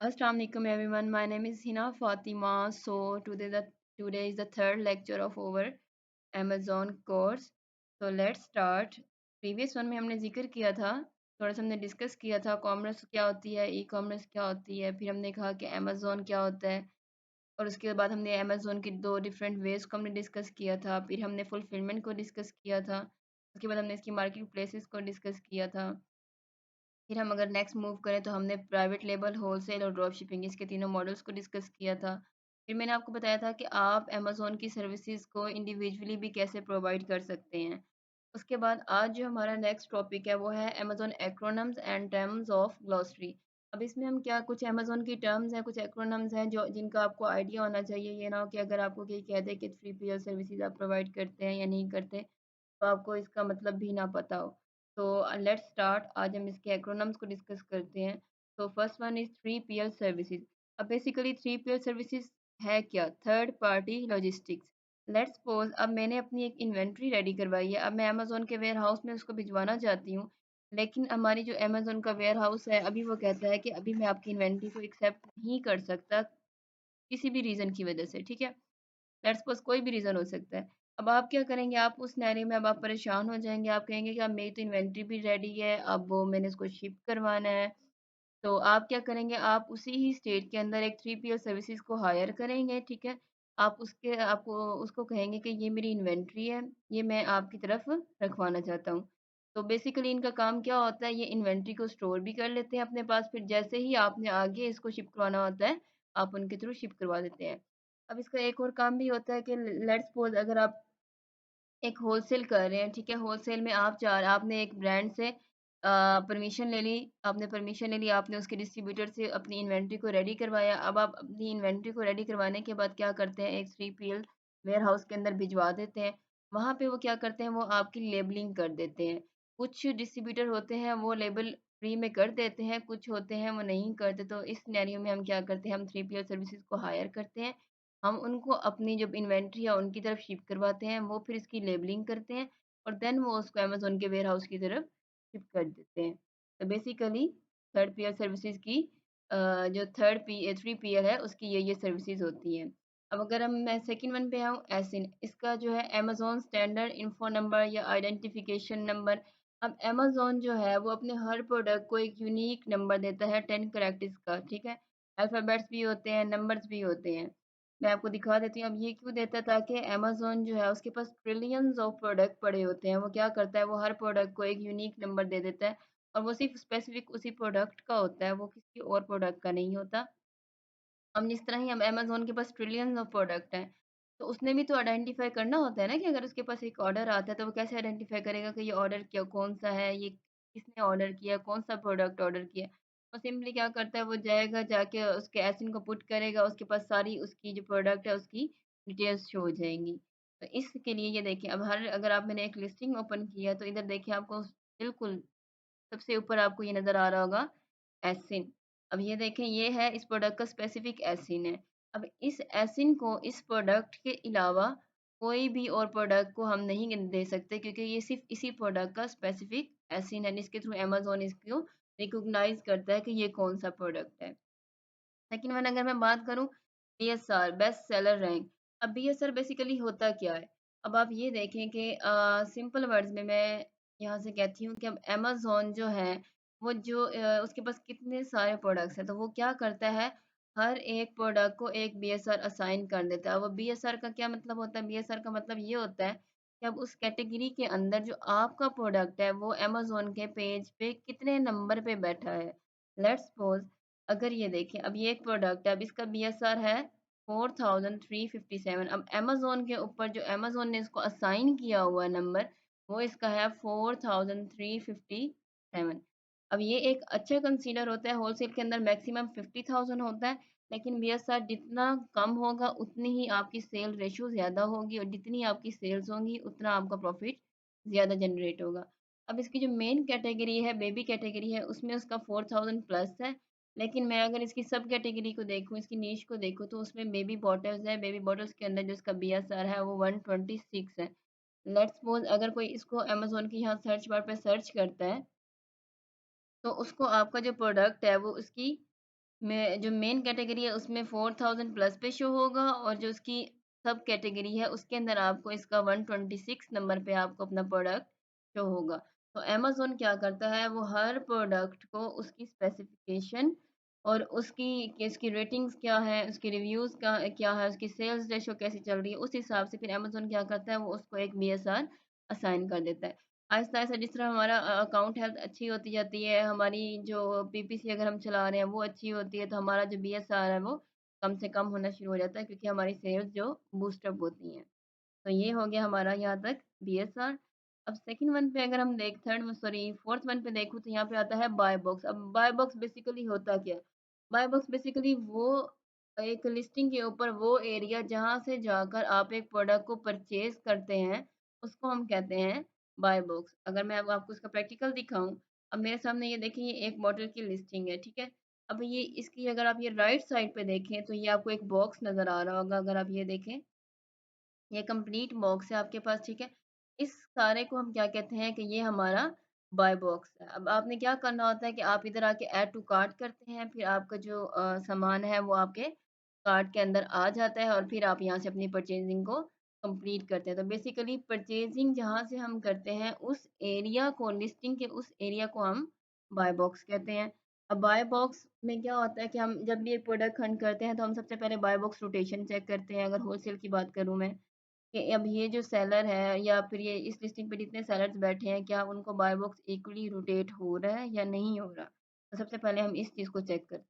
Assalamu alaikum everyone. My name is Hina Fatima. Today is the third lecture of our Amazon course. So let's start. Previous one में हमने जिक्र किया था, थोड़ा सा हमने डिस्कस किया था कॉमर्स क्या होती है, ई कॉमर्स क्या होती है, फिर हमने कहा कि अमेज़ोन क्या होता है, और उसके बाद हमने अमेज़ोन की दो डिफरेंट वेज को हमने डिस्कस किया था। फिर हमने फुलफिलमेंट को डिस्कस किया था, उसके बाद हमने इसकी मार्केट प्लेसेस को डिस्कस किया था। फिर हम अगर नेक्स्ट मूव करें तो हमने प्राइवेट लेबल, होलसेल और ड्रॉप शिपिंग इसके तीनों मॉडल्स को डिस्कस किया था। फिर मैंने आपको बताया था कि आप अमेज़ोन की सर्विसेज को इंडिविजुअली भी कैसे प्रोवाइड कर सकते हैं। उसके बाद आज जो हमारा नेक्स्ट टॉपिक है वो है Amazon acronyms and terms of glossary. अब इसमें हम क्या कुछ अमेज़ोन की टर्म्स हैं, कुछ एक्रोनम्स हैं जो जिनका आपको आइडिया होना चाहिए। ये ना हो कि अगर आपको कोई कह दे कि 3PL सर्विसेज आप प्रोवाइड करते हैं या नहीं करते, तो आपको इसका मतलब भी ना पता हो। तो लेट्स स्टार्ट। आज हम इसके एक्रोनम्स को डिस्कस करते हैं। तो first one is 3PL services. अब बेसिकली 3PL सर्विसेज है क्या? Third party logistics. Let's suppose अब मैंने अपनी एक इन्वेंट्री रेडी करवाई है, अब मैं अमेज़ोन के वेयर हाउस में उसको भिजवाना चाहती हूँ, लेकिन हमारी जो अमेज़ोन का वेयर हाउस है अभी वो कहता है कि अभी मैं आपकी इन्वेंट्री को एक्सेप्ट नहीं कर सकता किसी भी रीज़न की वजह से, ठीक है? लेट्स सपोज़ कोई भी रीज़न हो सकता है। अब आप क्या करेंगे, आप उस सिनेरियो में अब आप परेशान हो जाएँगे, आप कहेंगे कि अब मेरी तो इन्वेंटरी भी रेडी है, अब वो मैंने इसको शिप करवाना है। तो आप क्या करेंगे, आप उसी ही स्टेट के अंदर एक 3PL सर्विसेज़ को हायर करेंगे, ठीक है? आपको उसको कहेंगे कि ये मेरी इन्वेंटरी है, ये मैं आपकी तरफ रखवाना चाहता हूँ। तो बेसिकली इनका काम क्या होता है, ये इन्वेंटरी को स्टोर भी कर लेते हैं अपने पास, फिर जैसे ही आपने आगे इसको शिप करवाना होता है, आप उनके थ्रू शिप करवा देते हैं। अब इसका एक और काम भी होता है कि लेट्स सपोज़ अगर आप एक होलसेल कर रहे हैं, ठीक है? होलसेल में आपने एक ब्रांड से परमिशन ले ली, आपने उसके डिस्ट्रीब्यूटर से अपनी इन्वेंटरी को रेडी करवाया। अब आप अपनी इन्वेंटरी को रेडी करवाने के बाद क्या करते हैं, एक 3PL वेयरहाउस के अंदर भिजवा देते हैं। वहाँ पे वो क्या करते हैं, वो आपकी लेबलिंग कर देते हैं। कुछ डिस्ट्रीब्यूटर होते हैं, वो लेबल फ्री में कर देते हैं, कुछ होते हैं वो नहीं करते। तो इस सिनेरियो में हम क्या करते हैं, हम 3PL सर्विसेज़ को हायर करते हैं। हम उनको अपनी जब इन्वेंट्री है उनकी तरफ शिफ्ट करवाते हैं, वो फिर इसकी लेबलिंग करते हैं और देन वो उसको अमेज़न के वेयरहाउस की तरफ शिफ्ट कर देते हैं। तो बेसिकली थर्ड पीयर सर्विसेज़ की जो 3PL है उसकी ये सर्विसेज़ होती हैं। अब अगर मैं सेकंड वन पे आऊँ, एसिन, इसका जो है अमेज़न स्टैंडर्ड इन्फो नंबर या आइडेंटिफिकेशन नंबर। अब अमेज़न जो है वो अपने हर प्रोडक्ट को एक यूनिक नंबर देता है 10 कैरेक्टर्स का, ठीक है? अल्फ़ाबेट्स भी होते हैं, नंबर्स भी होते हैं। मैं आपको दिखा देती हूँ। अब ये क्यों देता है, ताकि अमेज़न जो है उसके पास ट्रिलियंस ऑफ प्रोडक्ट पड़े होते हैं। वो क्या करता है, वो हर प्रोडक्ट को एक यूनिक नंबर दे देता है और वो सिर्फ़ स्पेसिफ़िक उसी प्रोडक्ट का होता है, वो किसी और प्रोडक्ट का नहीं होता। हम जिस तरह ही हम अमेज़न के पास ट्रिलियंस ऑफ प्रोडक्ट हैं, तो उसने भी तो आइडेंटिफ़ाई करना होता है ना कि अगर उसके पास एक ऑर्डर आता है तो वो कैसे आइडेंटिफ़ाई करेगा कि ये ऑर्डर क्या कौन-सा है, ये किसने ऑर्डर किया, कौन-सा प्रोडक्ट ऑर्डर किया। वो सिंपली क्या करता है, वो जाएगा जाके उसके एसइन को पुट करेगा, उसके पास सारी उसकी जो प्रोडक्ट है उसकी डिटेल्स शो हो जाएँगी। तो इसके लिए ये देखिए, अब अगर आप मैंने एक लिस्टिंग ओपन किया तो इधर देखिए आपको बिल्कुल सबसे ऊपर आपको ये नज़र आ रहा होगा एसिन। अब ये देखें, ये है इस प्रोडक्ट का स्पेसिफिक एसिन है। अब इस एसिन को इस प्रोडक्ट के अलावा कोई भी और प्रोडक्ट को हम नहीं दे सकते, क्योंकि ये सिर्फ़ इसी प्रोडक्ट का स्पेसिफिक एसिन है जिसके थ्रू अमेज़न इसको रिकॉग्नाइज़ करता है कि ये कौन-सा प्रोडक्ट है। सेकंड वन अगर मैं बात करूँ, बीएसआर बेस्ट सेलर रैंक। अब बीएसआर बेसिकली होता क्या है? अब आप ये देखें कि सिंपल वर्ड्स में मैं यहाँ से कहती हूँ कि अब अमेज़न जो है, वो जो उसके पास कितने सारे प्रोडक्ट्स हैं, तो वो क्या करता है, हर एक प्रोडक्ट को एक बीएसआर असाइन कर देता है। वो बीएसआर का क्या मतलब होता है? बीएसआर का मतलब ये होता है कि अब उस कैटेगरी के अंदर जो आपका प्रोडक्ट है, वो अमेज़न के पेज पे कितने नंबर पे बैठा है। लेट्स सपोज़ अगर ये देखें, अब ये एक प्रोडक्ट है, अब इसका बीएसआर है 4357। अब अमेज़न के ऊपर जो अमेज़न ने इसको असाइन किया हुआ नंबर, वो इसका है 4357। अब ये एक अच्छा कंसीडर होता है, होलसेल के अंदर मैक्सिमम 50,000 होता है, लेकिन बीएसआर जितना कम होगा उतनी ही आपकी सेल रेशियो ज़्यादा होगी और जितनी आपकी सेल्स होंगी उतना आपका प्रॉफिट ज़्यादा जनरेट होगा। अब इसकी जो मेन कैटेगरी है, बेबी कैटेगरी है, उसमें उसका 4000 प्लस है। लेकिन मैं अगर इसकी सब कैटेगरी को देखूँ, इसकी नीश को देखूँ, तो उसमें बेबी बॉटल्स है। बेबी बॉटल्स के अंदर जो इसका बीएसआर है वो 126 है। लेट्स सपोज़ अगर कोई इसको अमेज़न के यहाँ सर्च बार पे सर्च करता है, तो उसको आपका जो प्रोडक्ट है वो उसकी में जो मेन कैटेगरी है उसमें 4000 प्लस पे शो होगा, और जो उसकी सब कैटेगरी है उसके अंदर आपको इसका 126 नंबर पे आपको अपना प्रोडक्ट शो होगा। तो अमेज़न क्या करता है, वो हर प्रोडक्ट को उसकी स्पेसिफिकेशन और उसकी कि इसकी रेटिंग्स क्या है, उसकी रिव्यूज़ क्या है, उसकी सेल्स रेशो कैसी चल रही है, उस हिसाब से फिर अमेज़न क्या करता है, वो उसको एक बीएसआर असाइन कर देता है। आहिस्ता-आहिस्ता जिस तरह हमारा अकाउंट हेल्थ अच्छी होती जाती है, हमारी जो पीपीसी अगर हम चला रहे हैं वो अच्छी होती है, तो हमारा जो बीएसआर है वो कम से कम होना शुरू हो जाता है, क्योंकि हमारी सेल्स जो बूस्ट अप होती हैं। तो ये हो गया हमारा यहाँ तक बीएसआर। अब सेकंड वन पे अगर हम देख थर्ड में सॉरी फोर्थ वन पे देखूँ तो यहाँ पे आता है बाय बॉक्स। अब बाय बॉक्स बेसिकली होता क्या है? बाय बॉक्स बेसिकली वो एक लिस्टिंग के ऊपर वो एरिया जहाँ से जाकर आप एक प्रोडक्ट को परचेज़ करते हैं, उसको हम कहते हैं बाय बॉक्स। अगर मैं अब आपको इसका प्रैक्टिकल दिखाऊँ, अब मेरे सामने ये देखें, ये एक बॉटल की लिस्टिंग है, ठीक है? अब ये इसकी अगर आप ये राइट साइड पे देखें तो ये आपको एक बॉक्स नज़र आ रहा होगा, अगर आप ये देखें। ये कंप्लीट बॉक्स है आपके पास, ठीक है? इस सारे को हम क्या कहते हैं कि ये हमारा बाय बॉक्स है। अब आपने क्या करना होता है कि आप इधर आके ऐड टू कार्ट करते हैं, फिर आपका जो सामान है वो आपके कार्ट के अंदर आ जाता है, और फिर आप यहाँ से अपनी परचेज़िंग को कंप्लीट करते हैं। तो बेसिकली परचेज़िंग जहाँ से हम करते हैं उस एरिया को, लिस्टिंग के उस एरिया को हम बाय बॉक्स कहते हैं। अब बाय बॉक्स में क्या होता है कि हम जब भी एक प्रोडक्ट हंट करते हैं तो हम सबसे पहले बाय बॉक्स रोटेशन चेक करते हैं। अगर होलसेल की बात करूँ मैं, कि अब ये जो सेलर है या फिर ये इस लिस्टिंग पे जितने सेलर्स बैठे हैं, क्या उनको बाय बॉक्स इक्वली रोटेट हो रहा है या नहीं हो रहा? तो सबसे पहले हम इस चीज़ को चेक करते हैं।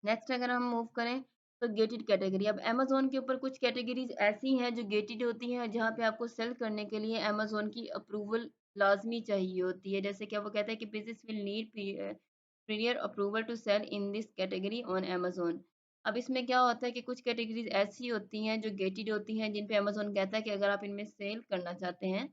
नेक्स्ट अगर हम मूव करें तो गेटेड कैटेगरी। अब अमेज़न के ऊपर कुछ कैटेगरीज़ ऐसी हैं जो गेटेड होती हैं, जहाँ पे आपको सेल करने के लिए अमेज़न की अप्रूवल लाज़मी चाहिए होती है। जैसे कि वो कहता है कि business will need prior approval to sell in this category on Amazon. अब इसमें क्या होता है कि कुछ कैटेगरीज़ ऐसी होती हैं जो गेटेड होती हैं, जिन पे अमेज़न कहता है कि अगर आप इनमें सेल करना चाहते हैं,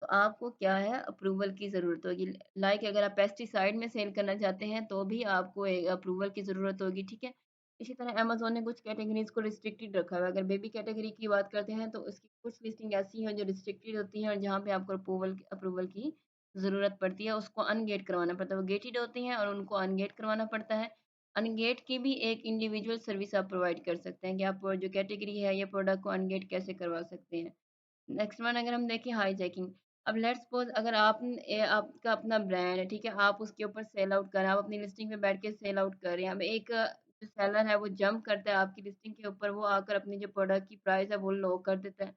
तो आपको क्या है, अप्रूवल की ज़रूरत होगी। लाइक अगर आप पेस्टिसाइड में सेल करना चाहते हैं तो भी आपको अप्रूवल की ज़रूरत होगी, ठीक है? इसी तरह अमेज़न ने कुछ कैटेगरीज़ को रिस्ट्रिक्टेड रखा हुआ है। अगर बेबी कैटेगरी की बात करते हैं तो उसकी कुछ लिस्टिंग ऐसी हैं जो रिस्ट्रिक्टेड होती हैं, और जहाँ पे आपको अप्रूवल की ज़रूरत पड़ती है, उसको अनगेट करवाना पड़ता है। वो गेटेड होती हैं और उनको अनगेट करवाना पड़ता है। अनगेट की भी एक इंडिविजुअल सर्विस आप प्रोवाइड कर सकते हैं कि आप जो कैटेगरी है या प्रोडक्ट को अनगेट कैसे करवा सकते हैं। नेक्स्ट वन अगर हम देखें हाईजैकिंग। अब लेट्स सपोज़ अगर आपका अपना ब्रांड है, ठीक है? आप उसके ऊपर सेल आउट कर रहे हैं, आप अपनी लिस्टिंग पे बैठ के सेल आउट कर रहे हैं। अब एक जो सेलर है वो जंप करता है आपकी लिस्टिंग के ऊपर, वो आकर अपनी जो प्रोडक्ट की प्राइस है वो लो कर देता है।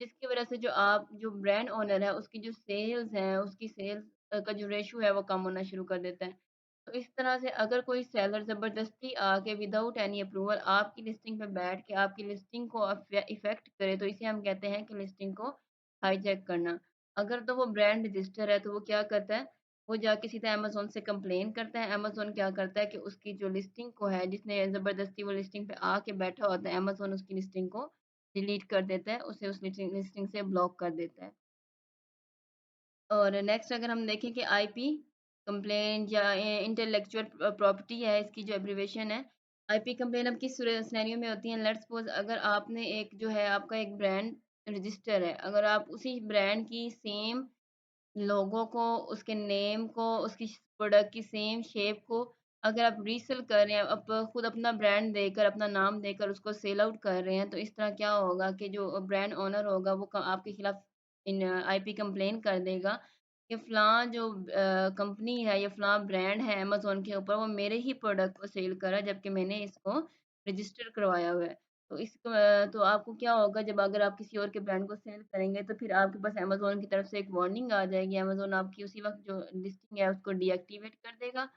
जिसकी वज़ह से जो ब्रांड ओनर है उसकी जो सेल्स हैं, उसकी सेल्स का जो रेश्यो है वो कम होना शुरू कर देता है। तो इस तरह से अगर कोई सेलर ज़बरदस्ती आके विदाउट एनी अप्रूवल आपकी लिस्टिंग पे बैठ के आपकी लिस्टिंग को इफ़ेक्ट करे, तो इसे हम कहते हैं कि लिस्टिंग को हाईजैक करना। अगर तो वो ब्रांड रजिस्टर है तो वो क्या करता है, वो जाके सीधा अमेज़न से कंप्लेन करता है। अमेज़न क्या करता है कि उसकी जो लिस्टिंग को है, जिसने ज़बरदस्ती वो लिस्टिंग पे आके बैठा होता है, अमेज़न उसकी लिस्टिंग को डिलीट कर देता है, उसे उस लिस्टिंग से ब्लॉक कर देता है। और नेक्स्ट अगर हम देखें कि आईपी कंप्लेंट या इंटेलेक्चुअल प्रॉपर्टी है, इसकी जो एब्रिविएशन है। आईपी कंप्लेंट अब किस सिनेरियो में होती है, लेट्स सपोज अगर आपने एक जो है आपका एक ब्रांड रजिस्टर है, अगर आप उसी ब्रांड की सेम लोगो को, उसके नेम को, उसकी प्रोडक्ट की सेम शेप को अगर आप रीसेल कर रहे हैं, आप खुद अपना ब्रांड देकर, अपना नाम देकर उसको सेल आउट कर रहे हैं, तो इस तरह क्या होगा कि जो ब्रांड ओनर होगा वो आपके खिलाफ इन आईपी कंप्लेन कर देगा कि फ़लाँ जो कंपनी है या फ़लाँ ब्रांड है अमेज़न के ऊपर, वो मेरे ही प्रोडक्ट को सेल कर रहा है, जबकि मैंने इसको रजिस्टर करवाया हुआ है। तो आपको क्या होगा, जब अगर आप किसी और के ब्रांड को सेल करेंगे तो फिर आपके पास अमेज़न की तरफ से एक वार्निंग आ जाएगी। अमेज़न आपकी उसी वक़्त जो लिस्टिंग है उसको डीएक्टिवेट कर देगा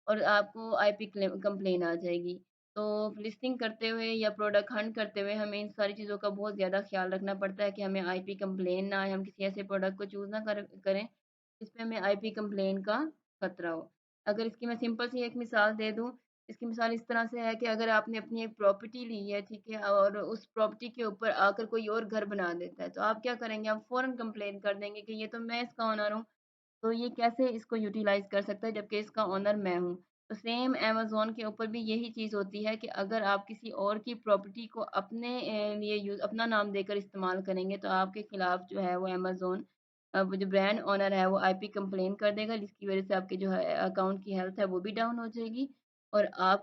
और आपको आईपी कंप्लेन आ जाएगी। तो लिस्टिंग करते हुए या प्रोडक्ट हंट करते हुए हमें इन सारी चीज़ों का बहुत ज़्यादा ख़्याल रखना पड़ता है कि हमें आईपी कंप्लेन ना आए, हम किसी ऐसे प्रोडक्ट को चूज़ ना करें जिसपे हमें आईपी कंप्लेन का खतरा हो। अगर इसकी मैं सिंपल सी एक मिसाल दे दूँ, इसकी मिसाल इस तरह से है कि अगर आपने अपनी एक प्रॉपर्टी ली है, ठीक है? और उस प्रॉपर्टी के ऊपर आकर कोई और घर बना देता है, तो आप क्या करेंगे? आप फ़ौरन कंप्लेन कर देंगे कि ये तो मैं इसका ओनर हूँ, तो ये कैसे इसको यूटिलाइज़ कर सकता है जबकि इसका ओनर मैं हूँ। तो सेम अमेज़न के ऊपर भी यही चीज़ होती है कि अगर आप किसी और की प्रॉपर्टी को अपने लिए यूज़ अपना नाम देकर इस्तेमाल करेंगे, तो आपके खिलाफ जो है वो अमेज़न वो जो ब्रांड ओनर है वो आईपी कंप्लेन कर देगा, जिसकी वज़ह से आपके जो है अकाउंट की हेल्थ है वो भी डाउन हो जाएगी, और आप